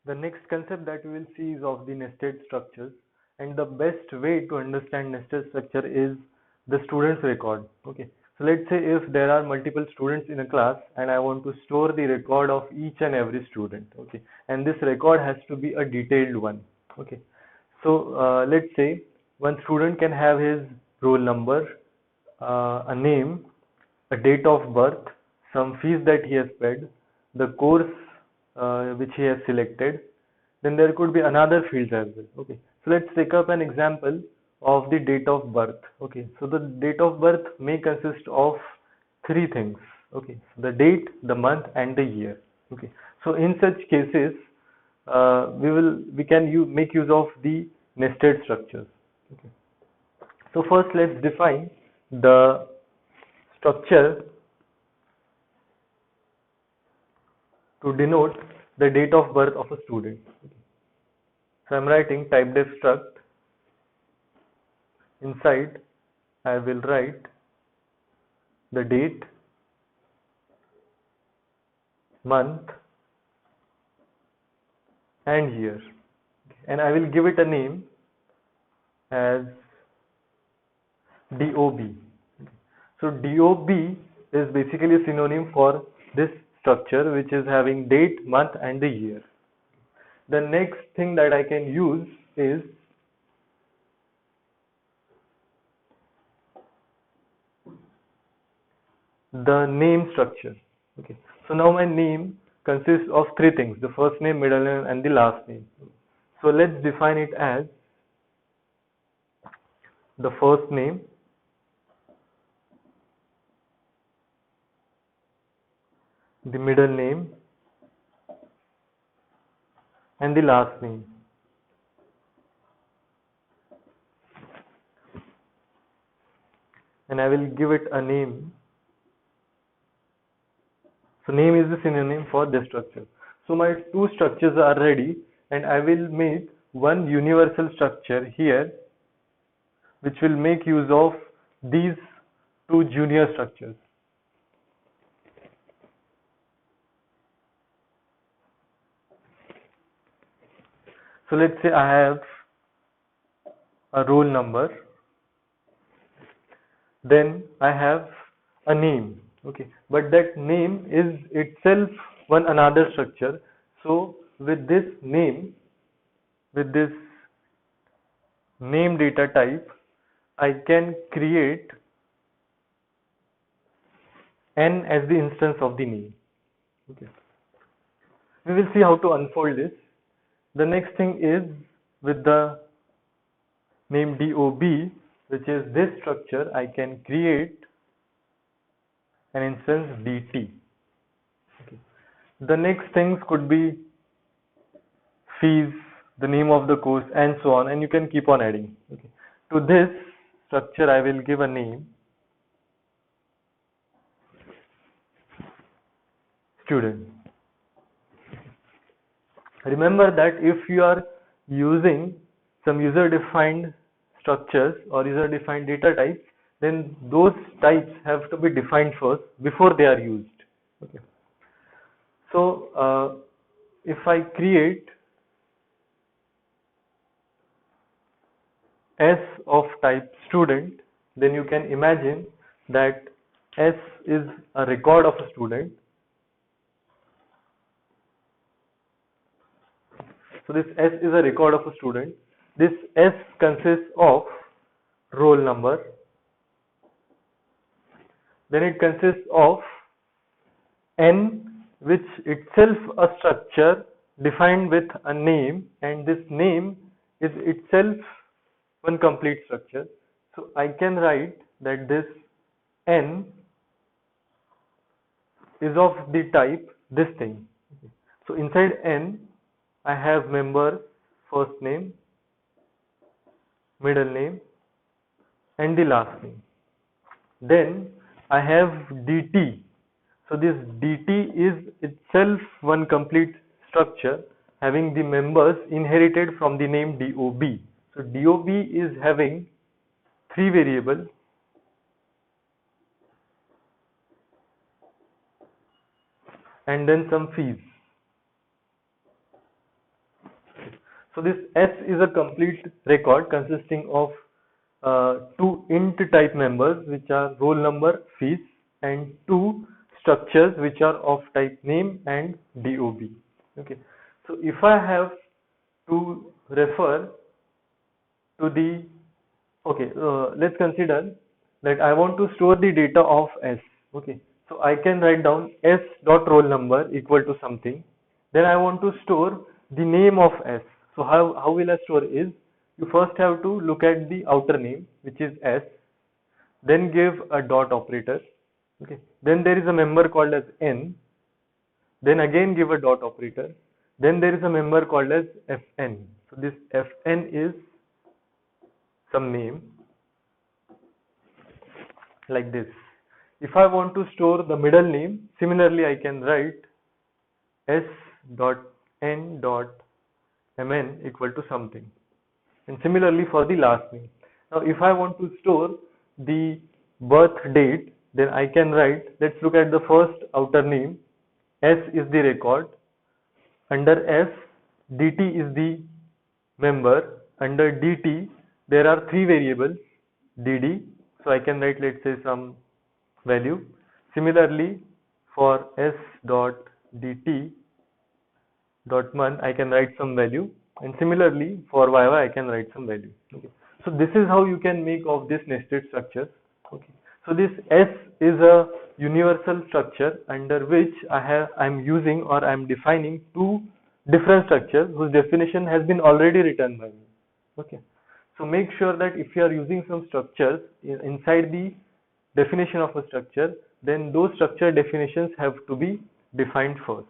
The next concept that we will see is of the nested structures, and the best way to understand nested structure is the student's record. Okay, so let's say if there are multiple students in a class and I want to store the record of each and every student. Okay, and this record has to be a detailed one. Okay, so let's say one student can have his roll number, a name, a date of birth, some fees that he has paid, the course which he has selected. Then there could be another fields as well. Okay, so let's take up an example of the date of birth. Okay, so the date of birth may consist of three things. Okay, so the date, the month, and the year. Okay, so in such cases, we can make use of the nested structures. Okay, so first let's define the structure to denote the date of birth of a student. So I'm writing typedef struct. Inside I will write the date, month, and year, and I will give it a name as DOB. So DOB is basically a synonym for this structure, which is having date, month, and the year. The next thing that I can use is the name structure. Okay, so now my name consists of three things: the first name, middle name, and the last name. So let's define it as the first name, the middle name, and the last name. And I will give it a name. So name is the synonym for this structure. So my two structures are ready, and I will make one universal structure here which will make use of these two junior structures. So let's say I have a roll number, then I have a name. Okay, but that name is itself one another structure. So with this name, with this name data type, I can create n as the instance of the name. Okay, we will see how to unfold this. The next thing is with the name DOB, which is this structure, I can create an instance DT. Okay. The next things could be fees, the name of the course, and so on, and you can keep on adding. Okay. To this structure, I will give a name student. Remember that if you are using some user-defined structures or user-defined data types, then those types have to be defined first before they are used. Okay. So if I create S of type student, then you can imagine that S is a record of a student. So this S is a record of a student. This S consists of roll number. Then it consists of N, which itself a structure defined with a name, and this name is itself one complete structure. So I can write that this N is of the type this thing. So inside N, I have member, first name, middle name, and the last name. Then I have DT. So this DT is itself one complete structure having the members inherited from the name DOB. So DOB is having three variables, and then some fees. So this S is a complete record consisting of two int type members, which are roll number, fees, and two structures which are of type name and DOB. Okay. So if I have to refer to the, okay, let's consider that I want to store the data of S. Okay. So I can write down S dot roll number equal to something. Then I want to store the name of S. So how will I store is, you first have to look at the outer name, which is S, then give a dot operator. Okay. Then there is a member called as N, then again give a dot operator. Then there is a member called as Fn. So this Fn is some name like this. If I want to store the middle name, similarly I can write S dot N dot Mn equal to something. And similarly for the last name. Now if I want to store the birth date, then I can write, let's look at the first outer name. S is the record. Under S, dt is the member. Under dt, there are three variables, dd. So I can write, let's say, some value. Similarly, for S dot dt dot month, I can write some value. And similarly, for YY, I can write some value. Okay. So this is how you can make of this nested structure. Okay. So this S is a universal structure under which I'm using or I'm defining two different structures whose definition has been already written by me. Okay. So make sure that if you are using some structures inside the definition of a structure, then those structure definitions have to be defined first.